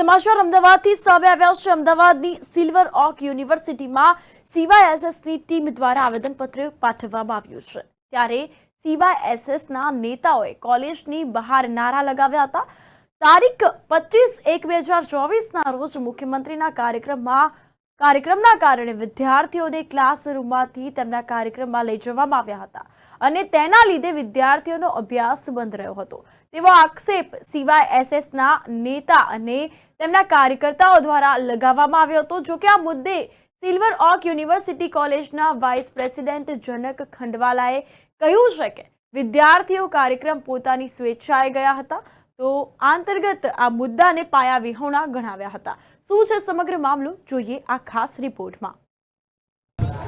સમાચાર અમદાવાદથી સામે આવ્યા છે। અમદાવાદની સિલ્વર ઓક યુનિવર્સિટીમાં CYSSની ટીમ દ્વારા આવેદનપત્ર પાઠવવામાં આવ્યું છે। ત્યારે CYSSના નેતાઓએ કોલેજની બહાર નારા લગાવ્યા હતા। તારીખ 25/1/2024ના રોજ મુખ્યમંત્રીના કાર્યક્રમના કારણે વિદ્યાર્થીઓને ક્લાસરૂમમાંથી તેમના કાર્યક્રમમાં લઈ જવામાં આવ્યા હતા અને તેના લીધે વિદ્યાર્થીઓનો અભ્યાસ બંધ રહ્યો હતો તેવો આક્ષેપ CYSSના નેતા અને તેમના કાર્યકર્તાઓ દ્વારા લગાવવામાં આવ્યો હતો। જો કે આ મુદ્દે સિલ્વર ઓક યુનિવર્સિટી કોલેજના વાઇસ પ્રેસિડેન્ટ જનક ખંડવાલાએ કહ્યું છે કે વિદ્યાર્થીઓ કાર્યક્રમ પોતાની સ્વેચ્છાએ ગયા હતા તો અંતર્ગત આ મુદ્દાને પાયા વિહોણા ગણાવ્યા હતા। શું છે સમગ્ર મામલો જોઈએ આ ખાસ રિપોર્ટમાં।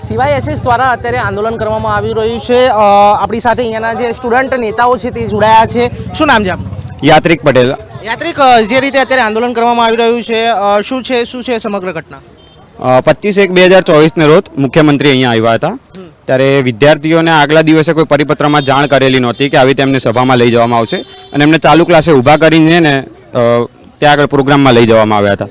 CYSS દ્વારા અત્યારે આંદોલન કરવામાં આવી રહ્યું છે। આપણી સાથે અહીંયાના જે સ્ટુડન્ટ નેતાઓ છે તે જોડાયા છે। શું નામ છે આપનું? યાત્રિક પટેલ। યાત્રિક, જે રીતે અત્યારે આંદોલન કરવામાં આવી રહ્યું છે શું છે સમગ્ર ઘટના? 25/1/2024ને રોજ મુખ્યમંત્રી અહીંયા આવ્યા હતા ત્યારે વિદ્યાર્થીઓને આગલા દિવસે કોઈ પરિપત્રમાં જાણ કરેલી નહોતી કે આવી તેમને સભામાં લઈ જવામાં આવશે અને એમને ચાલુ ક્લાસે ઊભા કરીને ને ત્યાં આગળ પ્રોગ્રામમાં લઈ જવામાં આવ્યા હતા।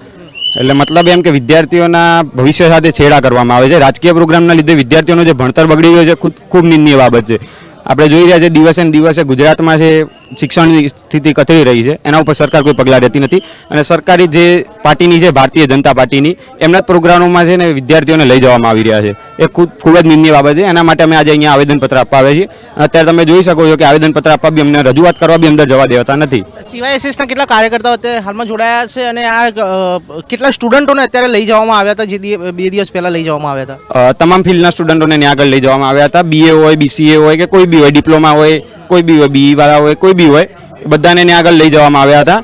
એટલે મતલબ એમ કે વિદ્યાર્થીઓના ભવિષ્ય સાથે છેડા કરવામાં આવે છે। રાજકીય પ્રોગ્રામના લીધે વિદ્યાર્થીઓનું જે ભણતર બગડી ગયું છે ખૂબ નિંદનીય બાબત છે। આપણે જોઈ રહ્યા છીએ દિવસે ને દિવસે ગુજરાતમાં જે શિક્ષણની સ્થિતિ કથળી રહી છે એના ઉપર સરકાર કોઈ પગલાં લેતી નથી અને સરકારી જે પાર્ટીની છે ભારતીય જનતા પાર્ટીની એમના જ પ્રોગ્રામોમાં છે ને વિદ્યાર્થીઓને લઈ જવામાં આવી રહ્યા છે એ ખૂબ જ નિંદનીય બાબત છે। એના માટે અમે આજે અહીંયા આવેદનપત્ર આપવા આવ્યા છીએ। અત્યારે તમે જોઈ શકો છો કે આવેદનપત્ર આપવા બી અમને રજૂઆત કરવા બી અંદર જવા દેતા નથી। CYSSના કેટલા કાર્યકર્તાઓ અત્યારે હાલમાં જોડાયા છે અને આ કેટલા સ્ટુડન્ટોને અત્યારે લઈ જવામાં આવ્યા હતા જે 2 દિવસ પહેલા લઈ જવામાં આવ્યા હતા? તમામ ફિલ્ડના સ્ટુડન્ટોને ત્યાં આગળ લઈ જવામાં આવ્યા હતા। BA હોય, BCA હોય કે કોઈ બી હોય, ડિપ્લોમા હોય, કોઈ બી હોય, BE વાળા હોય, કોઈ બી હોય, બધાને ત્યાં આગળ લઈ જવામાં આવ્યા હતા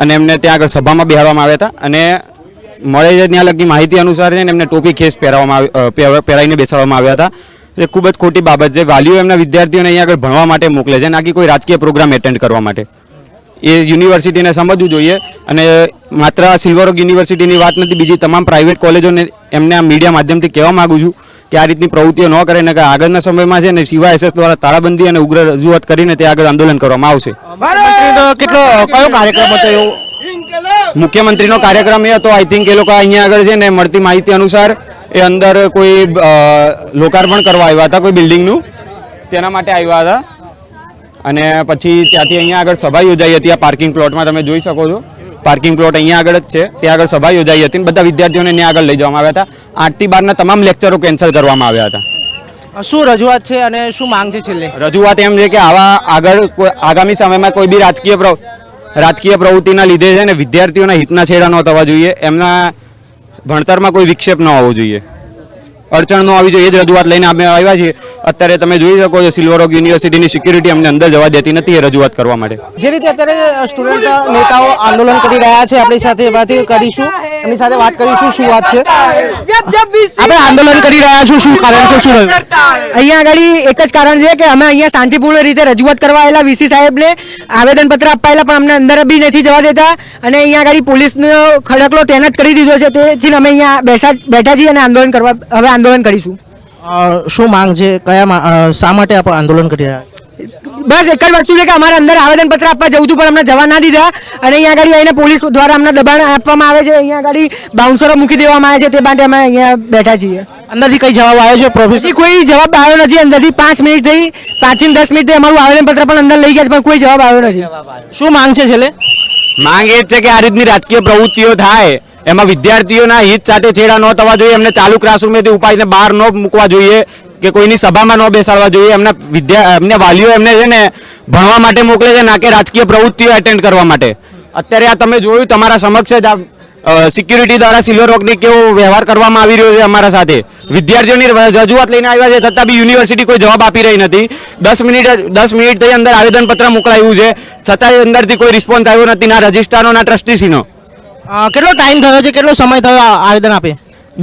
અને એમને ત્યાં આગળ સભામાં બેહાડવામાં આવ્યા હતા અને મળે છે ત્યાં લગી માહિતી અનુસાર છે ને એમને ટોપી ખેસ પહેરાવીને બેસાડવામાં આવ્યા હતા। એ ખૂબ જ ખોટી બાબત છે। વાલીઓ એમના વિદ્યાર્થીઓને અહીંયા આગળ ભણવા માટે મોકલે છે ના કે કોઈ રાજકીય પ્રોગ્રામ એટેન્ડ કરવા માટે। એ યુનિવર્સિટીને સમજવું જોઈએ અને માત્ર સિલ્વર ઓક યુનિવર્સિટીની વાત નથી, બીજી તમામ પ્રાઇવેટ કોલેજોને એમને આ મીડિયા માધ્યમથી કહેવા માગું છું કે આ રીતની પ્રવૃત્તિઓ ન કરે ને કે આગળના સમયમાં છે ને CYSS દ્વારા તાળાબંધી અને ઉગ્ર રજૂઆત કરીને તે આગળ આંદોલન કરવામાં આવશે। કયો કાર્યક્રમ હતો એવો? મુખ્યમંત્રીનો કાર્યક્રમ એ હતો। આઈ થિંક એ લોકો અહીંયા આગળ છે ને મળતી માહિતી અનુસાર એ અંદર કોઈ લોકાર્પણ કરવા આવ્યા હતા કોઈ બિલ્ડિંગનું, તેના માટે આવ્યા હતા અને પછી ત્યાંથી અહીંયા આગળ સભા યોજાઈ હતી। આ પાર્કિંગ પ્લોટમાં તમે જોઈ શકો છો, પાર્કિંગ પ્લોટ અહીંયા આગળ જ છે, ત્યાં આગળ સભા યોજાઈ હતી। બધા વિદ્યાર્થીઓને ત્યાં આગળ લઈ જવામાં આવ્યા હતા। 8 થી 12ના તમામ લેક્ચરો કેન્સલ કરવામાં આવ્યા હતા। શું રજૂઆત છે અને શું માંગ છે છેલ્લે? રજૂઆત એમ છે કે આગામી સમયમાં કોઈ બી રાજકીય પ્રવૃત્તિના લીધે છે ને વિદ્યાર્થીઓના હિતના છેડા ન થવા જોઈએ, એમના ભણતરમાં કોઈ વિક્ષેપ ન હોવો જોઈએ, અડચણ ન આવી જોઈએ, એ જ રજૂઆત લઈને અમે આવ્યા છીએ। અત્યારે તમે જોઈ શકો છો સિલ્વર ઓક યુનિવર્સિટીની સિક્યુરિટી અમને અંદર જવા દેતી નથી એ રજૂઆત કરવા માટે। જે રીતે અત્યારે સ્ટુડન્ટ નેતાઓ આંદોલન કરી રહ્યા છે આપણી સાથે વાત કરીશું, એમની સાથે વાત કરીશું શું વાત છે। આપણે આંદોલન કરી રહ્યા છો, શું કારણ છે? શું અહીંયા આગળ એક જ કારણ છે કે અમે અહીંયા શાંતિપૂર્ણ રીતે રજૂઆત કરવા આવેલા VC સાહેબને આવેદનપત્ર અપાયેલા પણ અમને અંદર બી નથી જવા દેતા અને અહીંયા આગળ પોલીસનો ખડકલો તૈનાત કરી દીધો છે। તેથી અમે અહીંયા બેઠા છીએ અને આંદોલન કરીશું। શું માંગ છે? શા માટે આપણે આંદોલન કરી રહ્યા? બસ એક જ વસ્તુ છે કે અમારે અંદર આવેદનપત્ર આપવા જવું હતું પણ અમને જવા ના દીધા અને અહીંયા આગળ આવીને પોલીસ દ્વારા અમને દબાણ આપવામાં આવે છે, અહીંયા આગળ બાઉન્સરો મૂકી દેવામાં આવે છે, તે માટે અમે અહીંયા બેઠા છીએ। અંદરથી કઈ જવાબ આવ્યો છે પ્રોફેસર? કોઈ જવાબ આવ્યો નથી। અંદરથી 5 મિનિટ થઈ, 5 થી 10 મિનિટ થઈ અમારું આવેદનપત્ર પણ અંદર લઈ ગયા છે પણ કોઈ જવાબ આવ્યો નથી। શું માંગ છે છેલ્લે? માંગ એ જ છે કે આ રીતની રાજકીય પ્રવૃત્તિઓ થાય એમાં વિદ્યાર્થીઓના હિત સાથે છેડા ન થવા જોઈએ, એમને ચાલુ ક્લાસરૂમથી ઉપાડીને બહાર ન મૂકવા જોઈએ કે કોઈની સભામાં ન બેસાડવા જોઈએ। એમને વાલીઓ એમને છે ને ભણવા માટે મોકલે છે ના કે રાજકીય પ્રવૃત્તિઓ એટેન્ડ કરવા માટે। અત્યારે આ તમે જોયું તમારા સમક્ષ જ સિક્યુરિટી દ્વારા સિલ્વર ઓકની કેવો વ્યવહાર કરવામાં આવી રહ્યો છે અમારા સાથે। વિદ્યાર્થીઓની રજૂઆત લઈને આવ્યા છે છતાં બી યુનિવર્સિટી કોઈ જવાબ આપી રહી નથી। 10 મિનિટ થઈ અંદર આવેદનપત્ર મોકલાયું છે છતાંય અંદરથી કોઈ રિસ્પોન્સ આવ્યો નથી, ના રજિસ્ટ્રારનો ના ટ્રસ્ટીસીનો। કેટલો ટાઈમ થયો છે, કેટલો સમય થયો આવેદન આપે?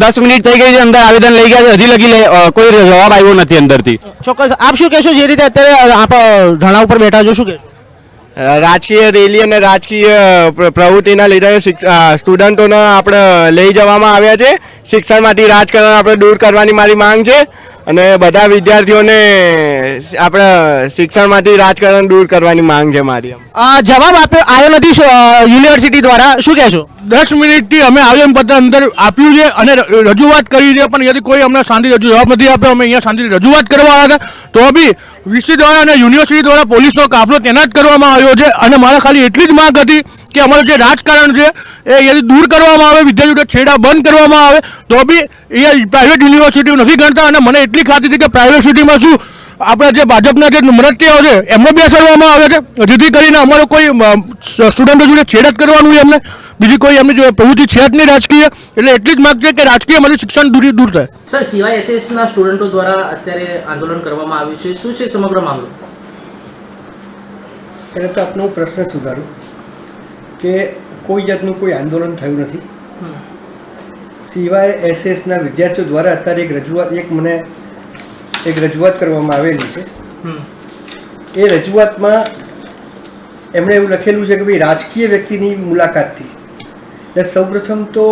10 મિનિટ થઈ ગઈ છે, અંદર આવેદન લઈ ગયા છે, હજી લગી કોઈ જવાબ આવ્યો નથી અંદરથી। ચોક્કસ આપ શું કહેશો જે રીતે અત્યારે આપ ધરણા ઉપર બેઠા છો, શું કહેશો? રાજકીય રેલી અને રાજકીય પ્રવૃત્તિના લીધે સ્ટુડન્ટોને આપણે લઈ જવામાં આવ્યા છે। શિક્ષણમાંથી રાજકારણ આપણે દૂર કરવાની મારી માંગ છે અને બધા વિદ્યાર્થીઓને આપણા શિક્ષણમાંથી રાજકારણ દૂર કરવાની માંગ છે મારી. જવાબ આવ્યો નથી યુનિવર્સિટી દ્વારા, શું કહેશો? 10 મિનિટથી અમે આવેદનપત્ર અંદર આપ્યું છે અને રજૂઆત કરી છે, પણ યદિ કોઈ અમને શાંતિથી જવાબ નથી આપ્યો. અમે અહીંયા શાંતિથી રજૂઆત કરવા આવ્યા હતા, તો બી વીસી દ્વારા અને યુનિવર્સિટી દ્વારા પોલીસનો કાફલો તૈનાત કરવામાં આવ્યો છે. અને મારે ખાલી એટલી જ માંગ હતી કે અમારું જે રાજકારણ છે એ યદિ દૂર કરવામાં આવે, વિદ્યાર્થીઓ છેડા બંધ કરવામાં આવે, તો બી અહીંયા પ્રાઇવેટ યુનિવર્સિટીઓ નથી ગણતા. અને મને એટલી ખાતરી હતી કે પ્રાઇવેટ સિટીમાં શું આપણા જે ભાજપના જે નૃત્યો છે એમને બેસાડવામાં આવે છે, જેથી કરીને અમારો કોઈ સ્ટુડન્ટો જોડે છેડા જ કરવાનું છે. એમને બીજી કોઈ એમની જો પ્રવૃત્તિ છે જ નહીં રાજકીય. એટલે એટલી જ માંગ છે કે રાજકીયમાંથી શિક્ષણ દૂર થાય. સર, CYSS ના સ્ટુડન્ટો દ્વારા અત્યારે આંદોલન કરવામાં આવ્યું છે, શું છે સમગ્ર મામલો? એટલે તો આપનો પ્રશ્ન સુધારું કે કોઈ જાતનું કોઈ આંદોલન થયું નથી. CYSS ના વિદ્યાર્થીઓ દ્વારા અત્યારે એક રજૂઆત કરવામાં આવેલી છે. એ રજૂઆતમાં એમણે એવું લખેલું છે કે ભાઈ રાજકીય વ્યક્તિની મુલાકાતથી, એટલે સૌપ્રથમ તો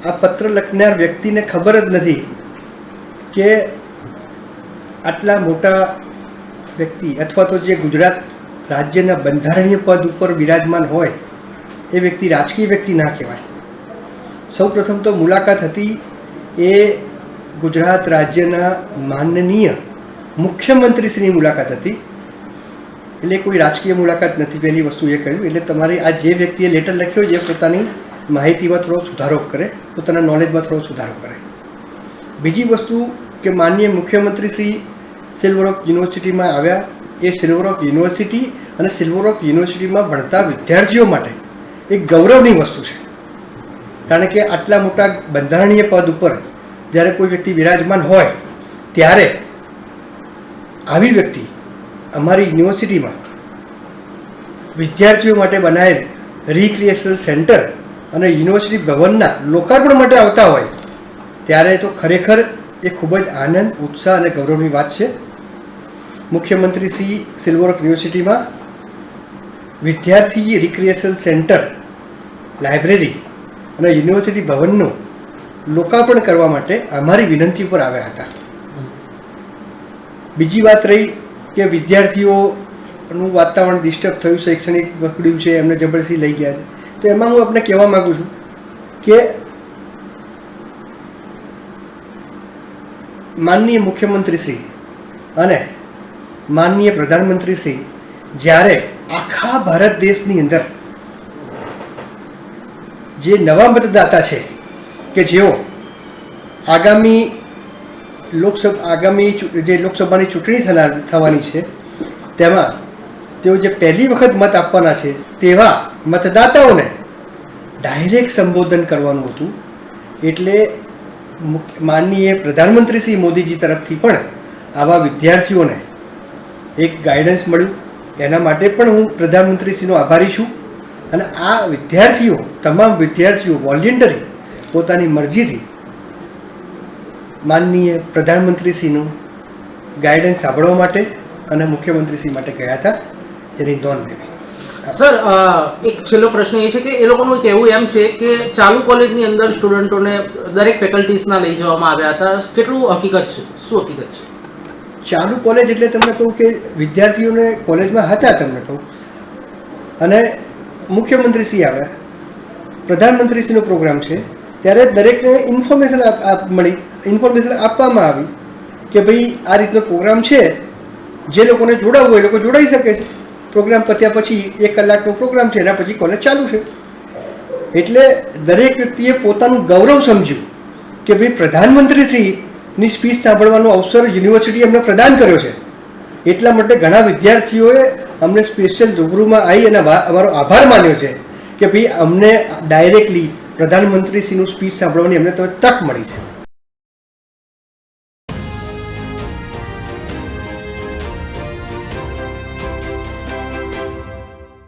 આ પત્ર લખનાર વ્યક્તિને ખબર જ નથી કે આટલા મોટા વ્યક્તિ અથવા તો જે ગુજરાત રાજ્યના બંધારણીય પદ ઉપર બિરાજમાન હોય એ વ્યક્તિ રાજકીય વ્યક્તિ ના કહેવાય. સૌપ્રથમ તો મુલાકાત હતી એ ગુજરાત રાજ્યના માનનીય મુખ્યમંત્રીશ્રીની મુલાકાત હતી, એટલે કોઈ રાજકીય મુલાકાત નથી. પહેલી વસ્તુ એ કહ્યું. એટલે તમારી આ જે વ્યક્તિએ લેટર લખ્યો છે એ પોતાની માહિતીમાં થોડો સુધારો કરે, પોતાના નોલેજમાં થોડો સુધારો કરે. બીજી વસ્તુ કે માનનીય મુખ્યમંત્રી શ્રી સિલ્વર ઓક યુનિવર્સિટીમાં આવ્યા. એ સિલ્વર ઓક યુનિવર્સિટી અને સિલ્વર ઓક યુનિવર્સિટીમાં ભણતા વિદ્યાર્થીઓ માટે એક ગૌરવની વસ્તુ છે. કારણ કે આટલા મોટા બંધારણીય પદ ઉપર જ્યારે કોઈ વ્યક્તિ બિરાજમાન હોય ત્યારે આવી વ્યક્તિ અમારી યુનિવર્સિટીમાં વિદ્યાર્થીઓ માટે બનાવેલ રિક્રિએશનલ સેન્ટર અને યુનિવર્સિટી ભવનના લોકાર્પણ માટે આવતા હોય ત્યારે તો ખરેખર એ ખૂબ જ આનંદ, ઉત્સાહ અને ગૌરવની વાત છે. મુખ્યમંત્રી શ્રી સિલ્વર ઓક યુનિવર્સિટીમાં વિદ્યાર્થી રિક્રિએશનલ સેન્ટર, લાઇબ્રેરી અને યુનિવર્સિટી ભવનનું લોકાર્પણ કરવા માટે અમારી વિનંતી ઉપર આવ્યા હતા. બીજી વાત રહી કે વિદ્યાર્થીઓનું વાતાવરણ ડિસ્ટર્બ થયું, શૈક્ષણિક બગડ્યું છે, એમને જબરદસ્તી લઈ ગયા છે. તો એમાં હું આપને કહેવા માગું છું કે માનનીય મુખ્યમંત્રીશ્રી અને માનનીય પ્રધાનમંત્રીશ્રી જ્યારે આખા ભારત દેશની અંદર જે નવા મતદાતા છે કે જેઓ આગામી લોકસભાની ચૂંટણી થવાની છે તેમાં તેઓ જે પહેલી વખત મત આપવાના છે તેવા મતદાતાઓને ડાયરેક્ટ સંબોધન કરવાનું હતું. એટલે માનનીય પ્રધાનમંત્રી શ્રી મોદીજી તરફથી પણ આવા વિદ્યાર્થીઓને એક ગાઈડન્સ મળ્યું. એના માટે પણ હું પ્રધાનમંત્રીશ્રીનો આભારી છું. અને આ વિદ્યાર્થીઓ, તમામ વિદ્યાર્થીઓ વોલેન્ટરી પોતાની મરજીથી માનનીય પ્રધાનમંત્રીશ્રીનું ગાઈડન્સ સાંભળવા માટે અને મુખ્યમંત્રીશ્રી માટે ગયા હતા, જેની નોંધ લેવી. સર, એક છેલ્લો પ્રશ્ન એ છે કે એ લોકોનું કહેવું એમ છે કે ચાલુ કોલેજની અંદર સ્ટુડન્ટોને દરેક ફેકલ્ટીઝના લઈ જવામાં આવ્યા હતા. કેટલું હકીકત છે, શું હકીકત છે? ચાલુ કોલેજ એટલે તમને કહું કે વિદ્યાર્થીઓને કોલેજમાં હતા, તમને કહું, અને મુખ્યમંત્રીશ્રી આવ્યા, પ્રધાનમંત્રીશ્રીનો પ્રોગ્રામ છે, ત્યારે દરેકને ઇન્ફોર્મેશન આપવામાં આવી કે ભાઈ આ રીતનો પ્રોગ્રામ છે, જે લોકોને જોડાવવું હોય એ લોકો જોડાઈ શકે છે. પ્રોગ્રામ પત્યા પછી 1 કલાકનો પ્રોગ્રામ છે, એના પછી કોલેજ ચાલુ છે. એટલે દરેક વ્યક્તિએ પોતાનું ગૌરવ સમજ્યું કે ભાઈ પ્રધાનમંત્રીશ્રીની સ્પીચ સાંભળવાનો અવસર યુનિવર્સિટી અમને પ્રદાન કર્યો છે. એટલા માટે ઘણા વિદ્યાર્થીઓએ અમને સ્પેશિયલ રૂબરૂમાં આવી અને અમારો આભાર માન્યો છે કે ભાઈ અમને ડાયરેક્ટલી પ્રધાનમંત્રીશ્રીનું સ્પીચ સાંભળવાની અમને તક મળી છે.